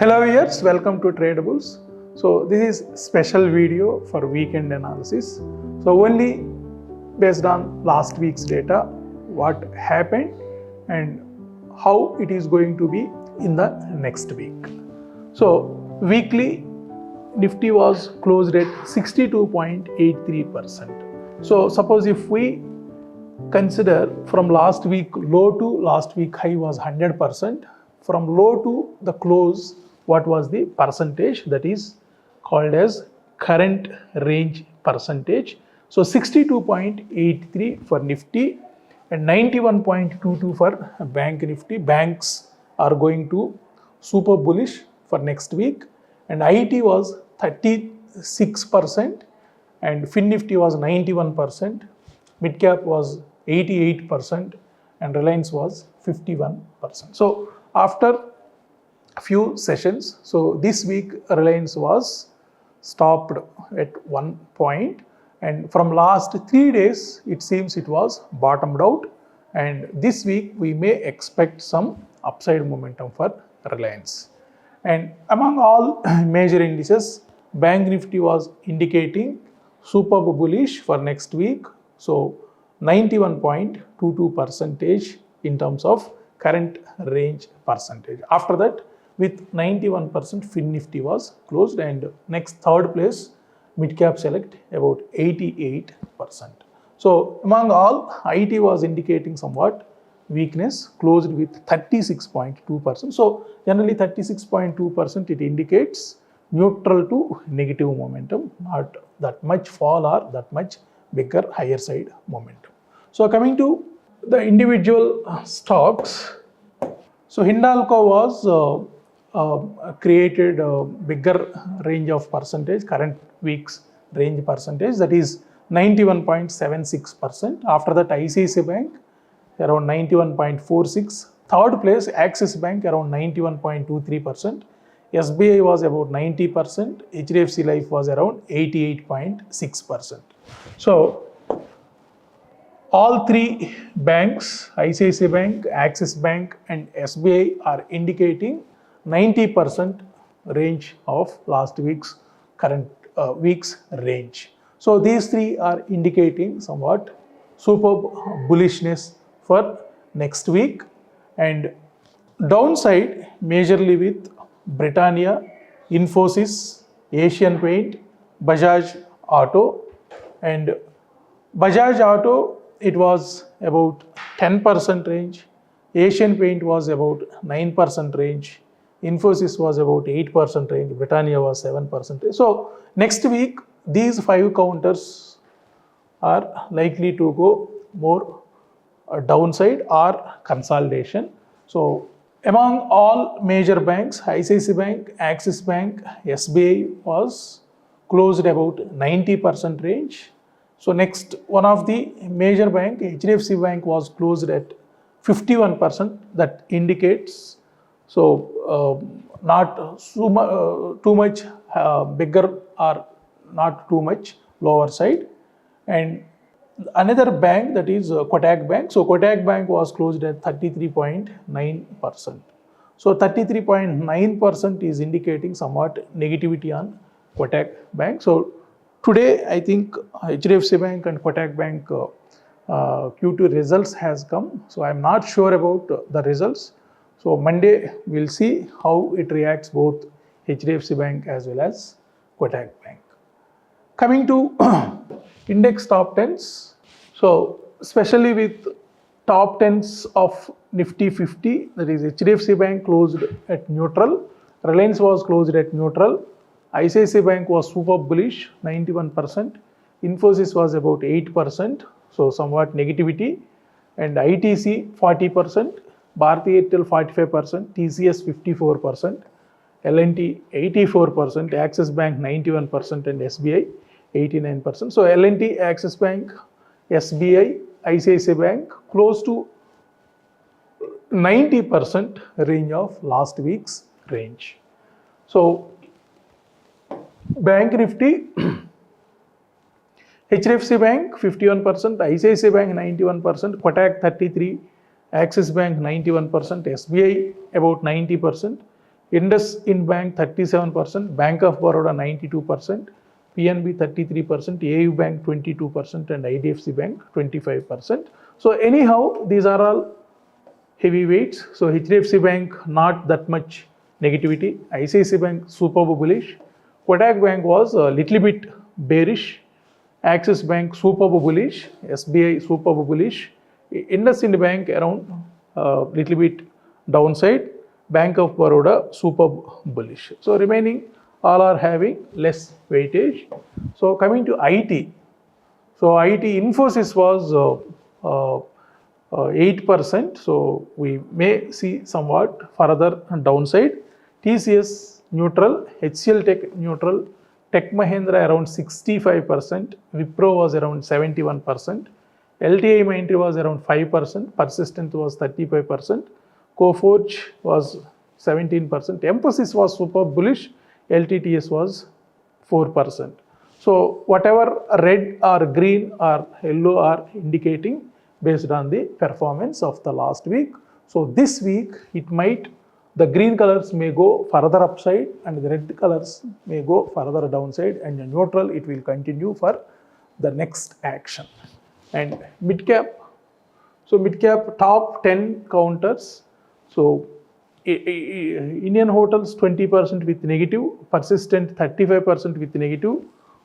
Hello viewers, welcome to Tradabulls. So this is special video for weekend analysis. So only based on last week's data, what happened and how it is going to be in the next week. So weekly Nifty was closed at 62.83%. So suppose if we consider from last week low to last week high was 100%. From low to the close, what was the percentage? That is called as current range percentage. So 62.83 for Nifty and 91.22 for Bank Nifty. Banks are going to super bullish for next week, and IT was 36% and Fin Nifty was 91%, mid cap was 88% and Reliance was 51%. So after a few sessions, so this week Reliance was stopped at one point, and from last 3 days it seems it was bottomed out, and this week we may expect some upside momentum for Reliance. And among all major indices, Bank Nifty was indicating super bullish for next week, so 91.22% in terms of current range percentage. After that, with 91%, Fin Nifty was closed, and next third place mid cap select about 88%. So among all, IT was indicating somewhat weakness, closed with 36.2%. So generally 36.2% it indicates neutral to negative momentum, not that much fall or that much bigger higher side momentum. So coming to the individual stocks, so Hindalco was created a bigger range of percentage, current week's range percentage, that is 91.76%. After that, ICICI Bank around 91.46%. Third place, Axis Bank around 91.23%. SBI was about 90%. HDFC Life was around 88.6%. So all three banks, ICICI Bank, Axis Bank and SBI, are indicating 90% range of last week's current week's range. So these three are indicating somewhat super bullishness for next week, and downside majorly with Britannia, Infosys, Asian Paint, Bajaj Auto. And Bajaj Auto, it was about 10% range, Asian Paint was about 9% range, Infosys was about 8% range, Britannia was 7%. So next week, these five counters are likely to go more downside or consolidation. So among all major banks, ICICI Bank, Axis Bank, SBI was closed about 90% range. So next, one of the major bank, HDFC Bank, was closed at 51%. That indicates not too much bigger or not too much lower side. And another bank, that is Kotak Bank. So Kotak Bank was closed at 33.9%. So 33.9% is indicating somewhat negativity on Kotak Bank. So today, I think HDFC Bank and Kotak Bank Q2 results has come. So I am not sure about the results. So Monday, we'll see how it reacts, both HDFC Bank as well as Kotak Bank. Coming to index top 10s. So especially with top 10s of Nifty 50, that is HDFC Bank closed at neutral, Reliance was closed at neutral, ICICI Bank was super bullish, 91%, Infosys was about 8%, so somewhat negativity, and ITC 40%, Bharti Airtel 45%, TCS 54%, L&T 84%, Axis Bank 91% and SBI 89%. So L&T, Axis Bank, SBI, ICICI Bank close to 90% range of last week's range. So Bank Nifty, HDFC Bank 51%, ICICI Bank 91%, Kotak 33%, Axis Bank 91%, SBI about 90%, IndusInd Bank 37%, Bank of Baroda 92%, PNB 33%, AU Bank 22%, and IDFC Bank 25%. So anyhow, these are all heavyweights. So HDFC Bank not that much negativity, ICICI Bank super bullish, Kotak Bank was a little bit bearish, Axis Bank super bullish, SBI super bullish, IndusInd Bank around little bit downside, Bank of Baroda super bullish. So remaining all are having less weightage. So coming to IT, so IT Infosys was 8%, so we may see somewhat further downside. TCS neutral, HCL Tech neutral, Tech Mahindra around 65%, Wipro was around 71%, LTI Mindtree was around 5%, Persistent was 35%, Coforge was 17%, Mphasis was super bullish, LTTS was 4%. So whatever red or green or yellow are indicating based on the performance of the last week. So this week it might, the green colors may go further upside and the red colors may go further downside, and in neutral it will continue for the next action. And mid cap, so mid cap top 10 counters. So Indian Hotels 20% with negative, Persistent 35% with negative,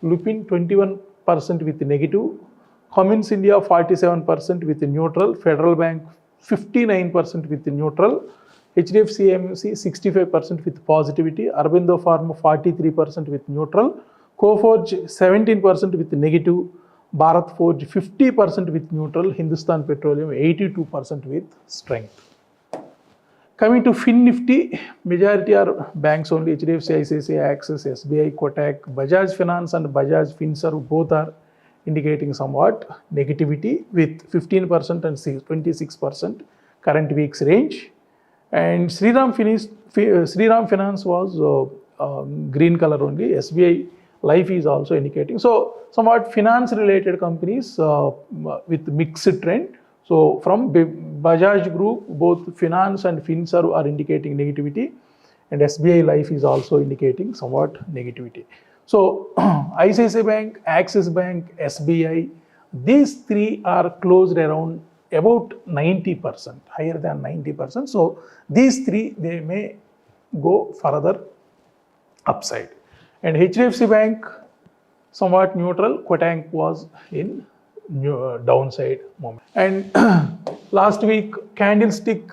Lupin 21% with negative, Cummins India 47% with neutral, Federal Bank 59% with neutral, HDFC AMC 65% with positivity, Aurobindo Pharma 43% with neutral, Coforge 17% with negative, Bharat Forge 50% with neutral, Hindustan Petroleum 82% with strength. Coming to Nifty, majority are banks only, HDFC, ICICI, Axis, SBI, Kotak, Bajaj Finance and Bajaj Finserv both are indicating somewhat negativity with 15% and 26% current week's range. And Shriram Finance was green color only, SBI Life is also indicating. So somewhat finance related companies with mixed trend. So from Bajaj Group, both Finance and Finserv are indicating negativity, and SBI Life is also indicating somewhat negativity. So ICICI Bank, Axis Bank, SBI, these three are closed around about 90%, higher than 90%. So these three, they may go further upside. And HDFC Bank somewhat neutral, Kotak was in downside moment. And last week candlestick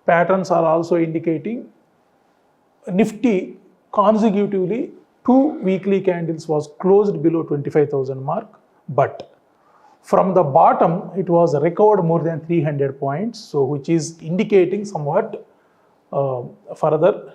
patterns are also indicating Nifty consecutively 2 weekly candles was closed below 25,000 mark, but from the bottom it was recovered more than 300 points, so which is indicating somewhat further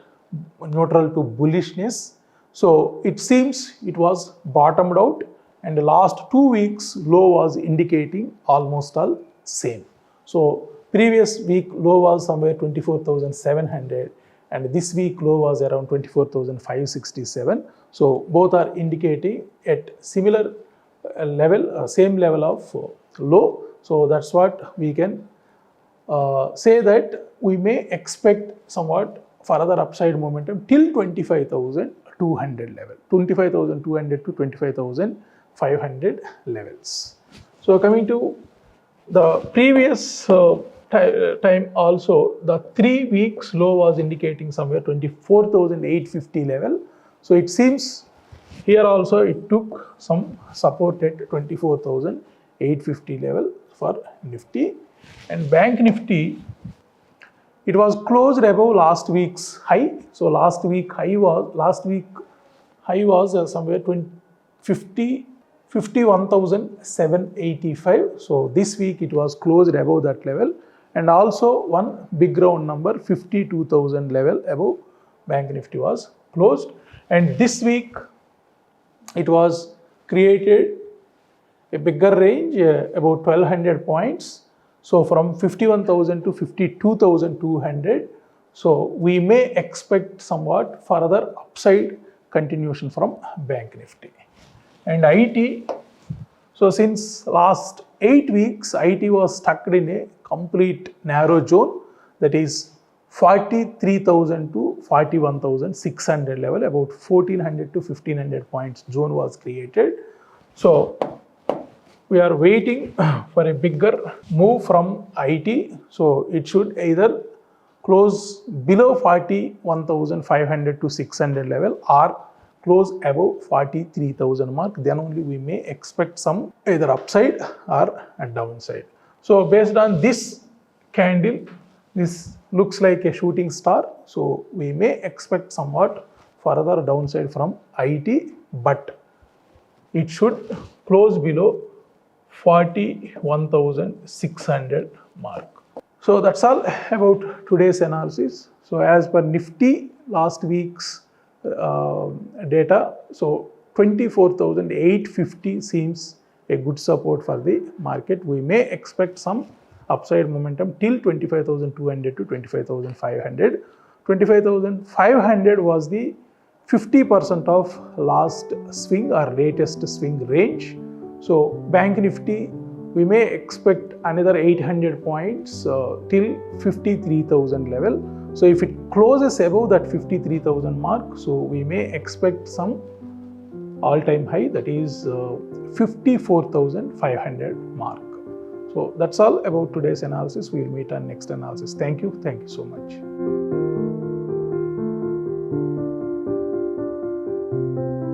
neutral to bullishness. So it seems it was bottomed out, and the last 2 weeks low was indicating almost all same. So previous week low was somewhere 24,700, and this week low was around 24,567. So both are indicating at similar level, same level of low. So that's what we can say, that we may expect somewhat further upside momentum till 25,200 level, 25,200 to 25,500 levels. So coming to the previous time also, the 3 weeks low was indicating somewhere 24,850 level. So it seems here also it took some support at 24,850 level for Nifty. And Bank Nifty, it was closed above last week's high. So last week high was somewhere 51,785. So this week it was closed above that level, and also one big round number 52,000 level above Bank Nifty was closed. And this week it was created a bigger range, about 1200 points. So from 51,000 to 52,200. So we may expect somewhat further upside continuation from Bank Nifty. And IT, so since last 8 weeks, IT was stuck in a complete narrow zone, that is 43,000 to 41,600 level, about 1400 to 1500 points zone was created. So we are waiting for a bigger move from IT. So it should either close below 41,500 to 600 level or close above 43,000 mark. Then only we may expect some either upside or a downside. So based on this candle, this looks like a shooting star. So we may expect somewhat further downside from IT, but it should close below 41,600 mark. So that's all about today's analysis. So as per Nifty last week's data, so 24,850 seems a good support for the market. We may expect some upside momentum till 25,200 to 25,500. 25,500 was the 50% of last swing or latest swing range. So Bank Nifty, we may expect another 800 points till 53,000 level. So if it closes above that 53,000 mark, so we may expect some all-time high, that is 54,500 mark. So that's all about today's analysis. We will meet on next analysis. Thank you so much.